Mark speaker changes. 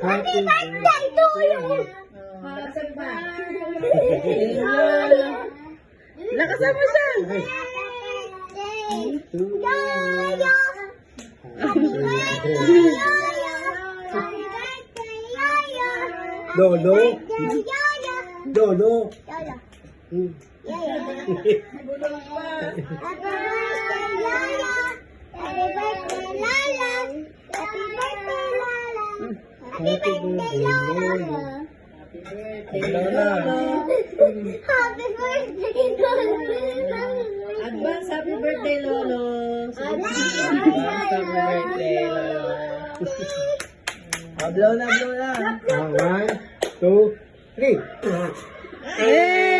Speaker 1: Happy birthday to you!
Speaker 2: Happy birthday, Lola. Lakasan mo siya.
Speaker 1: Lolo. Lolo. Happy birthday, Lolo.
Speaker 2: Happy birthday, Lolo. Advance happy birthday, Lolo. Advance happy birthday, Lolo. Blow na, blow na.
Speaker 1: 1, 2, 3.
Speaker 2: Yay!